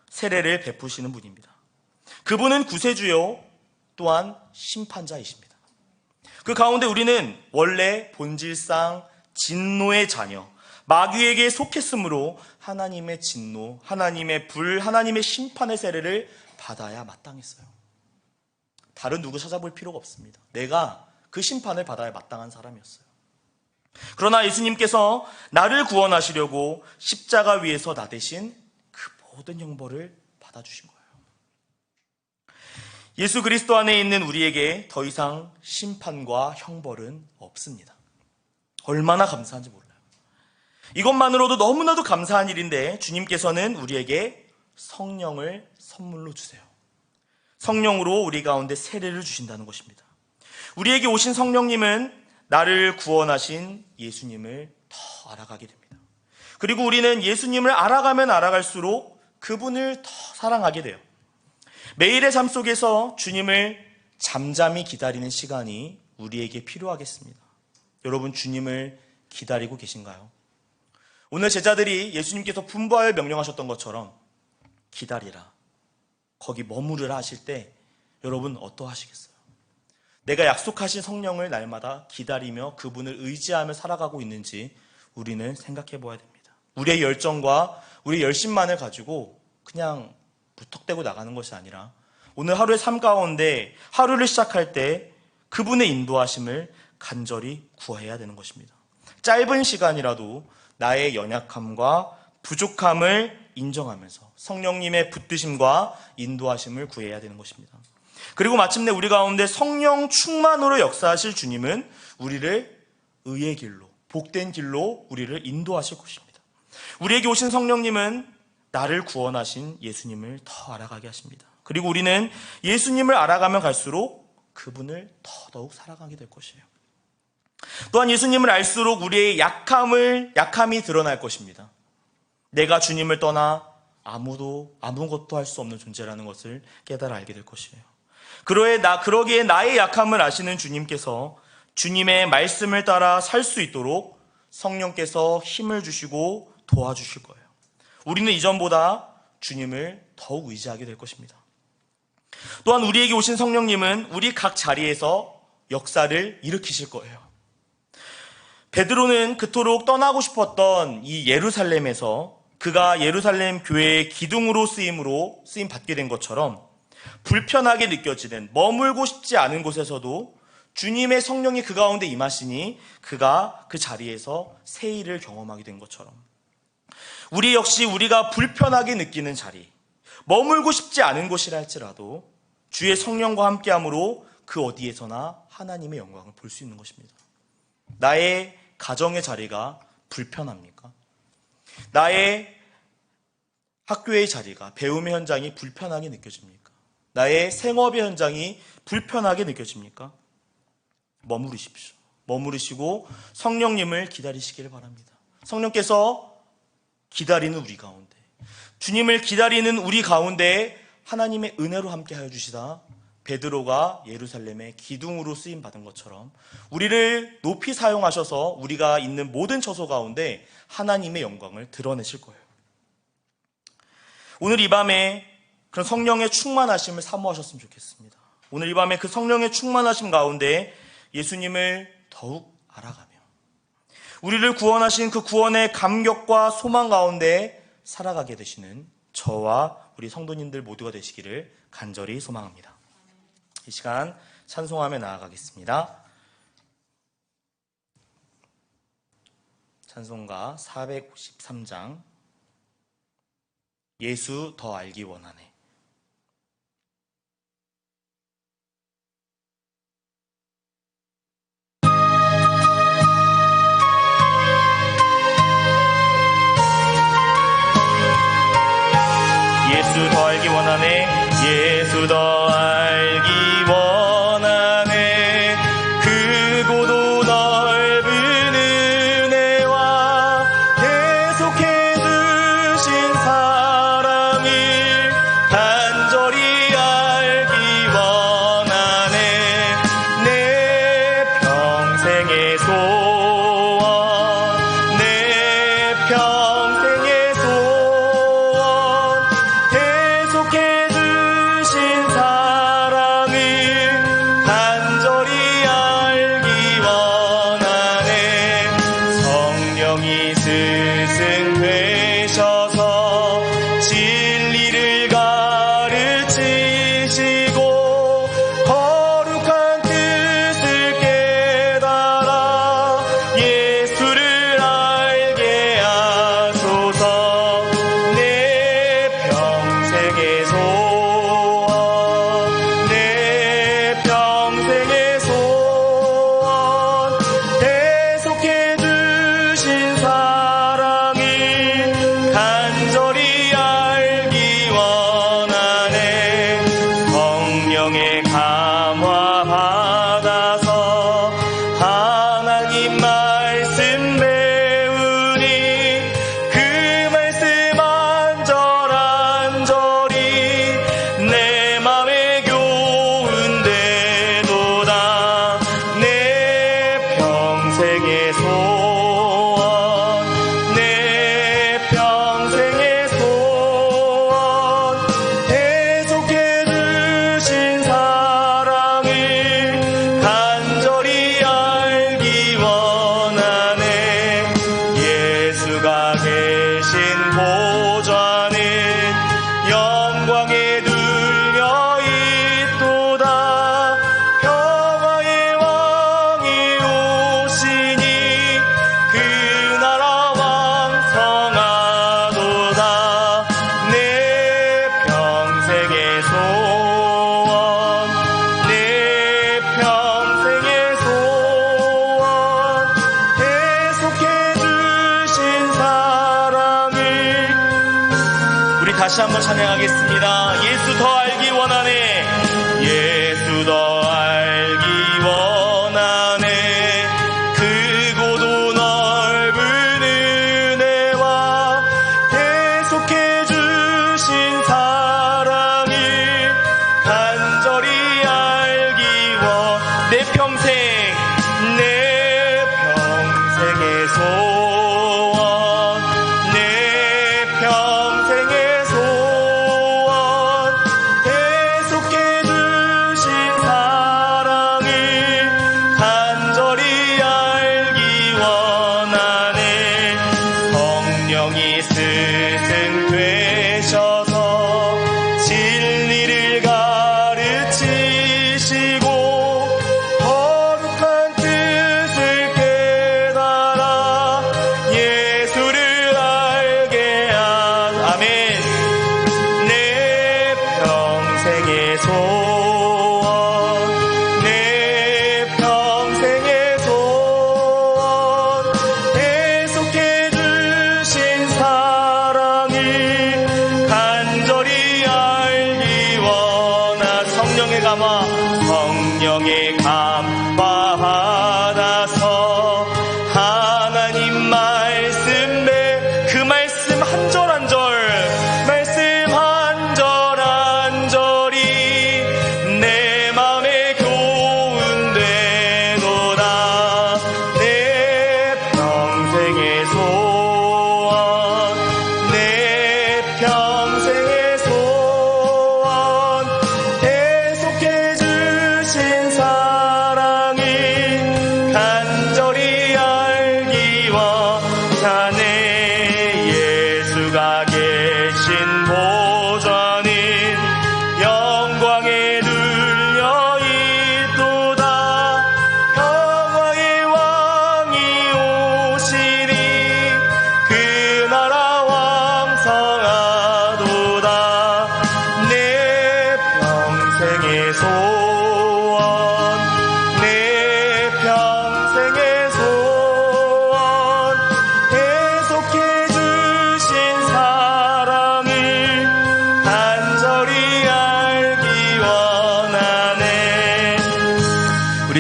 세례를 베푸시는 분입니다. 그분은 구세주요 또한 심판자이십니다. 그 가운데 우리는 원래 본질상 진노의 자녀, 마귀에게 속했으므로 하나님의 진노, 하나님의 불, 하나님의 심판의 세례를 받아야 마땅했어요. 다른 누구 찾아볼 필요가 없습니다. 내가 그 심판을 받아야 마땅한 사람이었어요. 그러나 예수님께서 나를 구원하시려고 십자가 위에서 나 대신 그 모든 형벌을 받아주신 거예요. 예수 그리스도 안에 있는 우리에게 더 이상 심판과 형벌은 없습니다. 얼마나 감사한지 몰라요. 이것만으로도 너무나도 감사한 일인데 주님께서는 우리에게 성령을 선물로 주세요. 성령으로 우리 가운데 세례를 주신다는 것입니다. 우리에게 오신 성령님은 나를 구원하신 예수님을 더 알아가게 됩니다. 그리고 우리는 예수님을 알아가면 알아갈수록 그분을 더 사랑하게 돼요. 매일의 삶 속에서 주님을 잠잠히 기다리는 시간이 우리에게 필요하겠습니다. 여러분, 주님을 기다리고 계신가요? 오늘 제자들이 예수님께서 분부하여 명령하셨던 것처럼 기다리라, 거기 머무르라 하실 때 여러분 어떠하시겠어요? 내가 약속하신 성령을 날마다 기다리며 그분을 의지하며 살아가고 있는지 우리는 생각해 보아야 됩니다. 우리의 열정과 우리의 열심만을 가지고 그냥 무턱대고 나가는 것이 아니라 오늘 하루의 삶 가운데 하루를 시작할 때 그분의 인도하심을 간절히 구해야 되는 것입니다. 짧은 시간이라도 나의 연약함과 부족함을 인정하면서 성령님의 붙드심과 인도하심을 구해야 되는 것입니다. 그리고 마침내 우리 가운데 성령 충만으로 역사하실 주님은 우리를 의의 길로, 복된 길로 우리를 인도하실 것입니다. 우리에게 오신 성령님은 나를 구원하신 예수님을 더 알아가게 하십니다. 그리고 우리는 예수님을 알아가면 갈수록 그분을 더더욱 사랑하게 될 것이에요. 또한 예수님을 알수록 우리의 약함이 드러날 것입니다. 내가 주님을 떠나 아무것도 할 수 없는 존재라는 것을 깨달아 알게 될 것이에요. 그러기에 나의 약함을 아시는 주님께서 주님의 말씀을 따라 살 수 있도록 성령께서 힘을 주시고 도와주실 거예요. 우리는 이전보다 주님을 더욱 의지하게 될 것입니다. 또한 우리에게 오신 성령님은 우리 각 자리에서 역사를 일으키실 거예요. 베드로는 그토록 떠나고 싶었던 이 예루살렘에서 그가 예루살렘 교회의 기둥으로 쓰임 받게 된 것처럼 불편하게 느껴지는 머물고 싶지 않은 곳에서도 주님의 성령이 그 가운데 임하시니 그가 그 자리에서 새 일을 경험하게 된 것처럼 우리 역시 우리가 불편하게 느끼는 자리, 머물고 싶지 않은 곳이라 할지라도 주의 성령과 함께함으로 그 어디에서나 하나님의 영광을 볼 수 있는 것입니다. 나의 가정의 자리가 불편합니까? 나의 학교의 자리가, 배움의 현장이 불편하게 느껴집니까? 나의 생업의 현장이 불편하게 느껴집니까? 머무르십시오. 머무르시고 성령님을 기다리시기를 바랍니다. 성령께서 기다리는 우리 가운데, 주님을 기다리는 우리 가운데 하나님의 은혜로 함께하여 주시다 베드로가 예루살렘의 기둥으로 쓰임받은 것처럼 우리를 높이 사용하셔서 우리가 있는 모든 처소 가운데 하나님의 영광을 드러내실 거예요. 오늘 이 밤에 그런 성령의 충만하심을 사모하셨으면 좋겠습니다. 오늘 이 밤에 그 성령의 충만하심 가운데 예수님을 더욱 알아가며 우리를 구원하신 그 구원의 감격과 소망 가운데 살아가게 되시는 저와 우리 성도님들 모두가 되시기를 간절히 소망합니다. 이 시간 찬송하며 나아가겠습니다. 찬송가 453장 예수 더 알기 원하네. 예수 더 알기 원하네. 예수 더 알기 원하네. 크고도 넓은 은혜와 계속해 주신 사랑을 간절히 알기 원하네. 내 평생의 소원, 내 평생의 소원, 계속해 주신 사랑을 간절히 알기 원하네. 성령이 스승되셔서 진리를 가르치시고 거룩한 뜻을 깨달아 예수를 알게 하소서. 내 평생의 소원, 내 평생의 소원, 계속해 주신 사랑을 간절히 알기 원하네. 성령의 감화 받아서 하나님 말씀 배우니 그 말씀 안절안절이 내 맘에 교훈되도다. 내 평생의 소원, 내 평생의 소원, 계속해 주신 사랑을 간절히 알기 원하네. 예수가 계신 보좌는 영광에 눌려 있도다. 평화의 왕이 오시니 그 나라 왕성하도다. 내 평생의 소원, 내 평생의 소원, 계속해 주신 사랑을 우리 다시 한번 찬양하겠습니다. 예수 더 알기 원하네. 예수 더 알기 원하네. 크고도 넓은 은혜와 계속해 주신 사랑을 간절히 알기 내 평생, 내 평생의 소원, 내 평생의 소원, 계속해 주신 사랑을 간절히 알기 원하네. 성령이 스승 되셔서 진리를 가르치시고 거룩한 뜻을 깨달아 예수를 알게 아멘. 내 평생의 소원, 내 평생의 소원, 계속해 주신 사랑을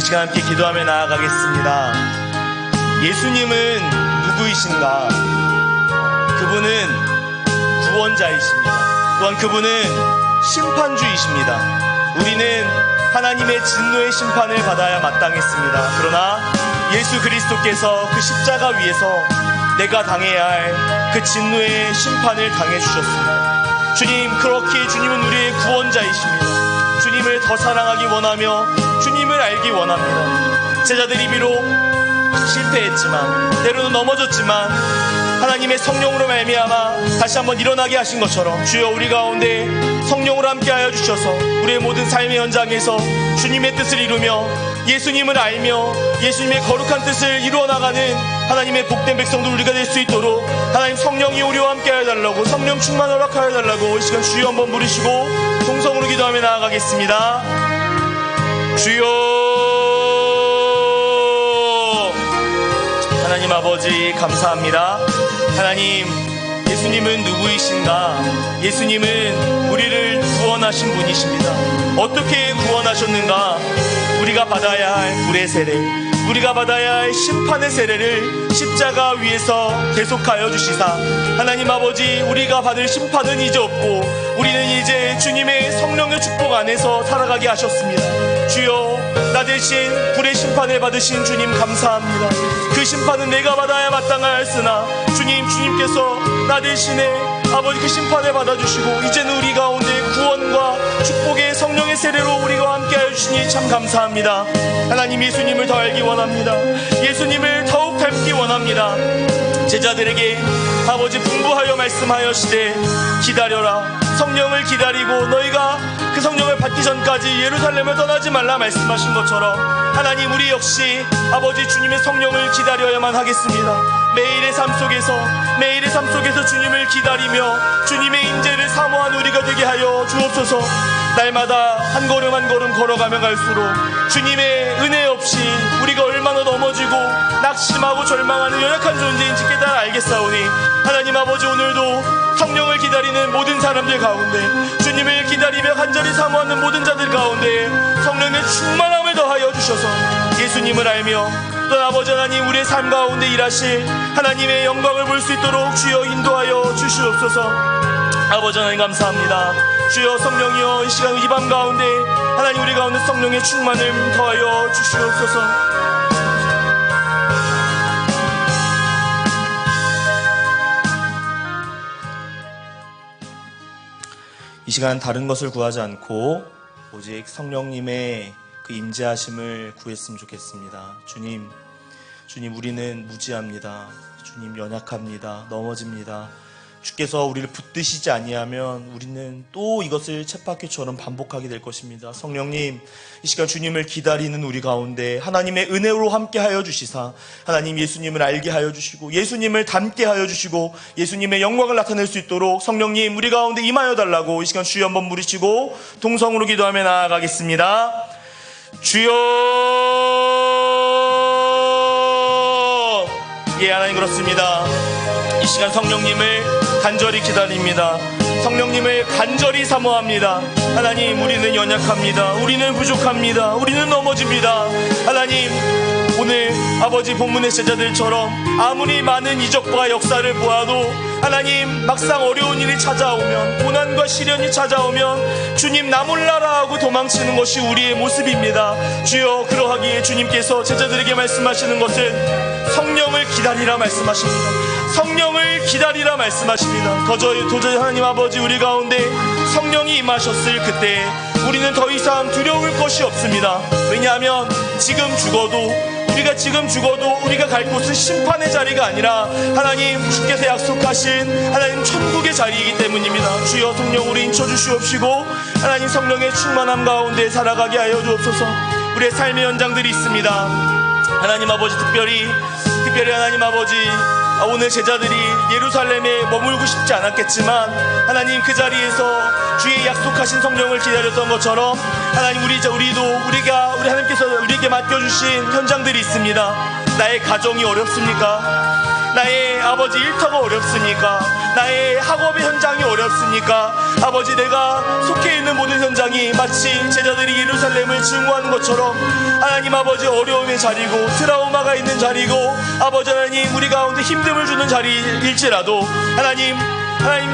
우리 시간 함께 기도하며 나아가겠습니다. 예수님은 누구이신가? 그분은 구원자이십니다. 또한 그분은 심판주이십니다. 우리는 하나님의 진노의 심판을 받아야 마땅했습니다. 그러나 예수 그리스도께서 그 십자가 위에서 내가 당해야 할 그 진노의 심판을 당해주셨습니다. 주님, 그렇게 주님은 우리의 구원자이십니다. 주님을 더 사랑하기 원하며 주님을 알기 원합니다. 제자들이 비록 실패했지만, 때로는 넘어졌지만 하나님의 성령으로 말미암아 다시 한번 일어나게 하신 것처럼 주여, 우리 가운데 성령으로 함께하여 주셔서 우리의 모든 삶의 현장에서 주님의 뜻을 이루며 예수님을 알며 예수님의 거룩한 뜻을 이루어 나가는 하나님의 복된 백성들 우리가 될 수 있도록 하나님 성령이 우리와 함께하여 달라고, 성령 충만 허락하여 달라고 이 시간 주여 한번 부르시고 동성으로 기도하며 나아가겠습니다. 주여, 하나님 아버지 감사합니다. 하나님, 예수님은 누구이신가? 예수님은 우리를 구원하신 분이십니다. 어떻게 구원하셨는가? 우리가 받아야 할 불의 세례, 우리가 받아야 할 심판의 세례를 십자가 위에서 계속하여 주시사 하나님 아버지, 우리가 받을 심판은 이제 없고 우리는 이제 주님의 성령의 축복 안에서 살아가게 하셨습니다. 주여, 나 대신 불의 심판을 받으신 주님 감사합니다. 그 심판은 내가 받아야 마땅하였으나 주님께서 나 대신에 아버지 그 심판을 받아주시고 이제는 우리 가운데 구원과 축복의 성령의 세례로 우리가 함께하여 주시니 참 감사합니다. 하나님, 예수님을 더 알기 원합니다. 예수님을 더욱 닮기 원합니다. 제자들에게 아버지 분부하여 말씀하여시되 기다려라, 성령을 기다리고 너희가 그 성령을 받기 전까지 예루살렘을 떠나지 말라 말씀하신 것처럼 하나님, 우리 역시 아버지 주님의 성령을 기다려야만 하겠습니다. 매일의 삶 속에서 주님을 기다리며 주님의 임재를 사모한 우리가 되게 하여 주옵소서. 날마다 한 걸음 한 걸음 걸어가며 갈수록 주님의 은혜 없이 우리가 얼마나 넘어지고 낙심하고 절망하는 연약한 존재인지 깨달아 알겠사오니 하나님 아버지, 오늘도 성령을 기다리는 모든 사람들 가운데, 주님을 기다리며 간절히 사모하는 모든 자들 가운데 성령의 충만함을 더하여 주셔서 예수님을 알며 또 아버지 하나님, 우리의 삶 가운데 일하실 하나님의 영광을 볼 수 있도록 주여 인도하여 주시옵소서. 아버지 하나님 감사합니다. 주여, 성령이여, 이 시간 이 밤 가운데 하나님, 우리 가운데 성령의 충만을 더하여 주시옵소서. 이 시간 다른 것을 구하지 않고 오직 성령님의 그 임재하심을 구했으면 좋겠습니다. 주님, 우리는 무지합니다. 주님, 연약합니다. 넘어집니다. 주께서 우리를 붙드시지 아니하면 우리는 또 이것을 쳇바퀴처럼 반복하게 될 것입니다. 성령님, 이 시간 주님을 기다리는 우리 가운데 하나님의 은혜로 함께하여 주시사 하나님, 예수님을 알게 하여 주시고 예수님을 닮게 하여 주시고 예수님의 영광을 나타낼 수 있도록 성령님, 우리 가운데 임하여 달라고 이 시간 주여 한번 부르시고 동성으로 기도하며 나아가겠습니다. 주여, 예, 하나님 그렇습니다. 이 시간 성령님을 간절히 기다립니다. 성령님을 간절히 사모합니다. 하나님, 우리는 연약합니다. 우리는 부족합니다. 우리는 넘어집니다. 하나님, 오늘 아버지 본문의 제자들처럼 아무리 많은 이적과 역사를 보아도 하나님, 막상 어려운 일이 찾아오면, 고난과 시련이 찾아오면 주님 나 몰라라 하고 도망치는 것이 우리의 모습입니다. 주여, 그러하기에 주님께서 제자들에게 말씀하시는 것은 성령을 기다리라 말씀하십니다. 성령을 기다리라 말씀하십니다. 도저히 하나님 아버지, 우리 가운데 성령이 임하셨을 그때 우리는 더 이상 두려울 것이 없습니다. 왜냐하면 우리가 지금 죽어도 우리가 갈 곳은 심판의 자리가 아니라 하나님 주께서 약속하신 하나님 천국의 자리이기 때문입니다. 주여, 성령으로 인쳐주시옵시고 하나님, 성령의 충만함 가운데 살아가게 하여 주옵소서. 우리의 삶의 현장들이 있습니다. 하나님 아버지, 특별히 하나님 아버지, 오늘 제자들이 예루살렘에 머물고 싶지 않았겠지만 하나님, 그 자리에서 주의 약속하신 성령을 기다렸던 것처럼 하나님, 우리 하나님께서 우리에게 맡겨주신 현장들이 있습니다. 나의 가정이 어렵습니까? 나의 아버지 일터가 어렵습니까? 나의 학업의 현장이 어렵습니까? 아버지, 내가 속해 있는 모든 현장이 마치 제자들이 예루살렘을 증오하는 것처럼 하나님 아버지 어려움의 자리고 트라우마가 있는 자리고 아버지 하나님 우리 가운데 힘듦을 주는 자리일지라도 하나님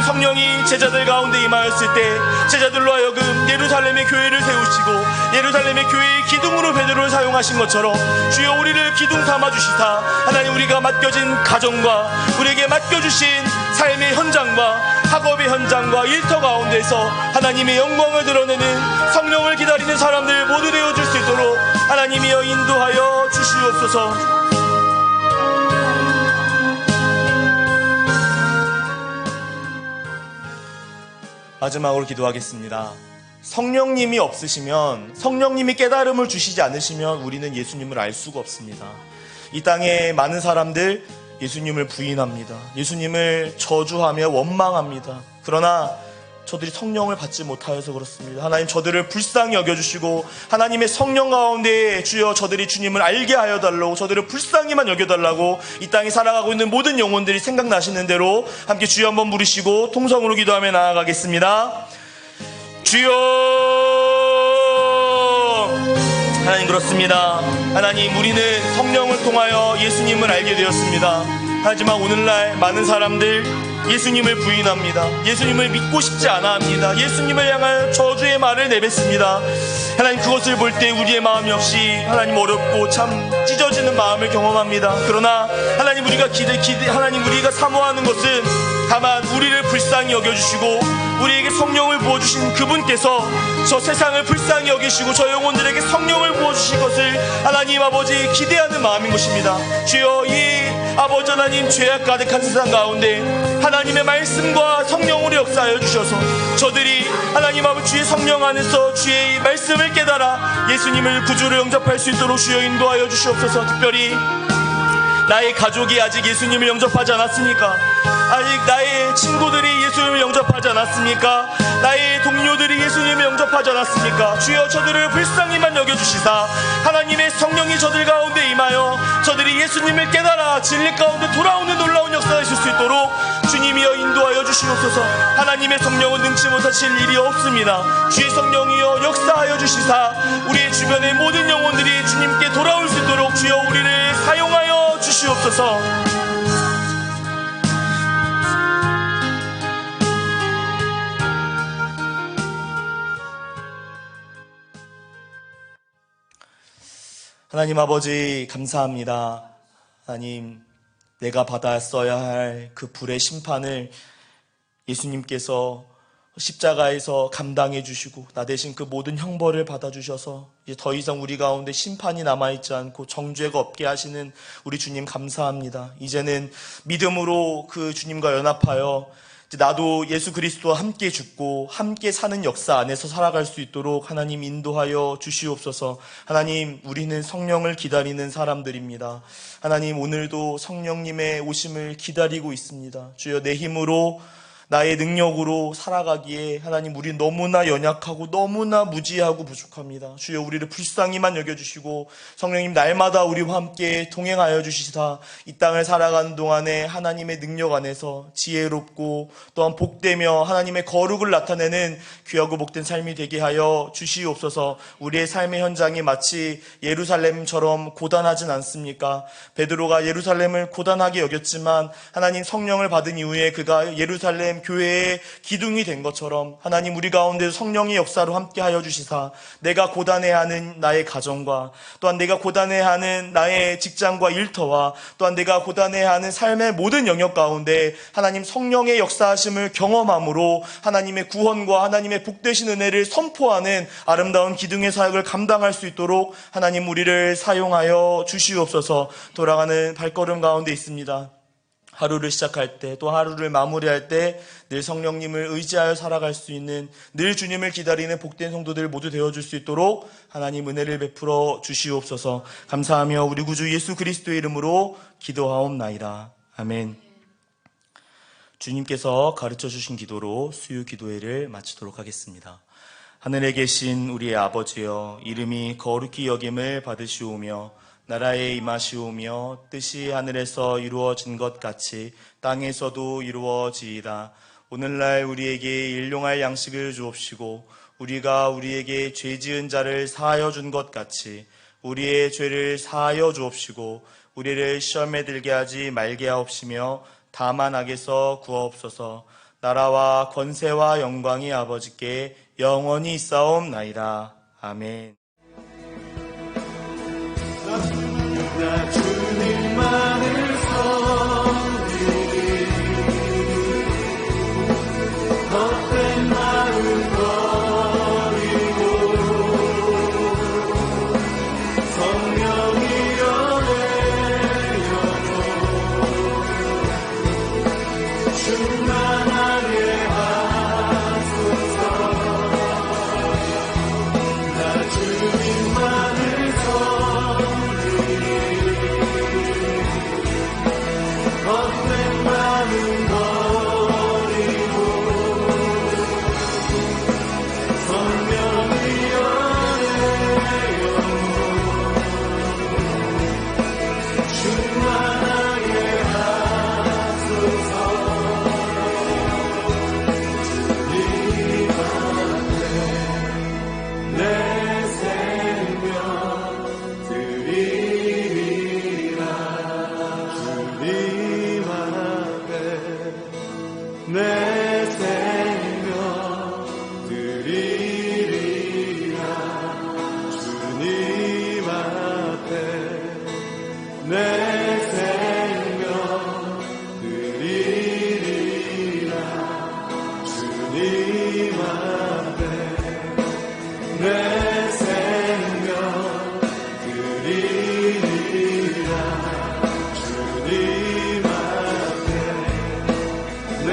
성령이 제자들 가운데 임하였을 때 제자들로 하여금 예루살렘의 교회를 세우시고 예루살렘의 교회의 기둥으로 베드로를 사용하신 것처럼 주여 우리를 기둥 삼아주시사 하나님 우리가 맡겨진 가정과 우리에게 맡겨주신 삶의 현장과 학업의 현장과 일터 가운데서 하나님의 영광을 드러내는 성령을 기다리는 사람들 모두 되어줄 수 있도록 하나님이여 인도하여 주시옵소서. 마지막으로 기도하겠습니다. 성령님이 없으시면, 성령님이 깨달음을 주시지 않으시면 우리는 예수님을 알 수가 없습니다. 이 땅에 많은 사람들 예수님을 부인합니다. 예수님을 저주하며 원망합니다. 그러나 저들이 성령을 받지 못하여서 그렇습니다. 하나님 저들을 불쌍히 여겨주시고 하나님의 성령 가운데 주여 저들이 주님을 알게 하여 달라고, 저들을 불쌍히만 여겨달라고 이 땅에 살아가고 있는 모든 영혼들이 생각나시는 대로 함께 주여 한번 부르시고 통성으로 기도하며 나아가겠습니다. 주여. 하나님 그렇습니다. 하나님 우리는 성령을 통하여 예수님을 알게 되었습니다. 하지만 오늘날 많은 사람들 예수님을 부인합니다. 예수님을 믿고 싶지 않아 합니다. 예수님을 향하여 저주의 말을 내뱉습니다. 하나님 그것을 볼 때 우리의 마음 역시 하나님 어렵고 참 찢어지는 마음을 경험합니다. 그러나 하나님 우리가 하나님 우리가 사모하는 것은 다만 우리를 불쌍히 여겨주시고 우리에게 성령을 부어주신 그분께서 저 세상을 불쌍히 여기시고 저 영혼들에게 성령을 부어주신 것을 하나님 아버지 기대하는 마음인 것입니다. 주여 이 아버지 하나님 죄악 가득한 세상 가운데 하나님의 말씀과 성령으로 역사하여 주셔서 저들이 하나님 아버지 주의 성령 안에서 주의 말씀을 깨달아 예수님을 구주로 영접할 수 있도록 주여 인도하여 주시옵소서. 특별히 나의 가족이 아직 예수님을 영접하지 않았습니까? 아직 나의 친구들이 예수님을 영접하지 않았습니까? 나의 동료들이 예수님을 영접하지 않았습니까? 주여 저들을 불쌍히만 여겨주시사 하나님의 성령이 저들 가운데 임하여 저들이 예수님을 깨달아 진리 가운데 돌아오는 놀라운 역사가 있을 수 있도록 주님이여 인도하여 주시옵소서. 하나님의 성령은 능치 못하실 일이 없습니다. 주의 성령이여 역사하여 주시사 우리의 주변의 모든 영혼들이 주님께 돌아올 수 있도록 주여 우리를 사용하여 주시옵소서. 하나님 아버지 감사합니다. 하나님 내가 받았어야 할 그 불의 심판을 예수님께서 십자가에서 감당해 주시고 나 대신 그 모든 형벌을 받아주셔서 이제 더 이상 우리 가운데 심판이 남아있지 않고 정죄가 없게 하시는 우리 주님 감사합니다. 이제는 믿음으로 그 주님과 연합하여 나도 예수 그리스도와 함께 죽고 함께 사는 역사 안에서 살아갈 수 있도록 하나님 인도하여 주시옵소서. 하나님 우리는 성령을 기다리는 사람들입니다. 하나님 오늘도 성령님의 오심을 기다리고 있습니다. 주여 내 힘으로 나의 능력으로 살아가기에 하나님 우리 너무나 연약하고 너무나 무지하고 부족합니다. 주여 우리를 불쌍히만 여겨주시고 성령님 날마다 우리와 함께 동행하여 주시사 이 땅을 살아가는 동안에 하나님의 능력 안에서 지혜롭고 또한 복되며 하나님의 거룩을 나타내는 귀하고 복된 삶이 되게 하여 주시옵소서. 우리의 삶의 현장이 마치 예루살렘처럼 고단하진 않습니까? 베드로가 예루살렘을 고단하게 여겼지만 하나님 성령을 받은 이후에 그가 예루살렘 교회의 기둥이 된 것처럼 하나님 우리 가운데 성령의 역사로 함께하여 주시사 내가 고단해하는 나의 가정과 또한 내가 고단해하는 나의 직장과 일터와 또한 내가 고단해하는 삶의 모든 영역 가운데 하나님 성령의 역사하심을 경험함으로 하나님의 구원과 하나님의 복되신 은혜를 선포하는 아름다운 기둥의 사역을 감당할 수 있도록 하나님 우리를 사용하여 주시옵소서. 돌아가는 발걸음 가운데 있습니다. 하루를 시작할 때 또 하루를 마무리할 때 늘 성령님을 의지하여 살아갈 수 있는 늘 주님을 기다리는 복된 성도들 모두 되어줄 수 있도록 하나님 은혜를 베풀어 주시옵소서. 감사하며 우리 구주 예수 그리스도의 이름으로 기도하옵나이다. 아멘. 주님께서 가르쳐 주신 기도로 수요 기도회를 마치도록 하겠습니다. 하늘에 계신 우리의 아버지여 이름이 거룩히 여김을 받으시오며 나라에 임하시오며 뜻이 하늘에서 이루어진 것 같이 땅에서도 이루어지이다. 오늘날 우리에게 일용할 양식을 주옵시고 우리가 우리에게 죄 지은 자를 사하여 준 것 같이 우리의 죄를 사하여 주옵시고 우리를 시험에 들게 하지 말게 하옵시며 다만 악에서 구하옵소서. 나라와 권세와 영광이 아버지께 영원히 있사옵나이다. 아멘.
나 주님만을 섬기리 헛된 마음 버리고 성령이여 내 영혼 충만하게 하소서. 나 주님만을 헛된 마음 버리고 성령이여 내 영혼 충만하게 하소서. 주님 앞에 내 생명 드리리라. 주님 내 생명 드리리라. 주님 앞에 내 생명 드리리라. 주님 앞에 내 생명 드리리라. 주님 앞에 내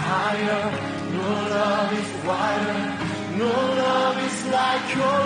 higher, no love is wider, no love is like your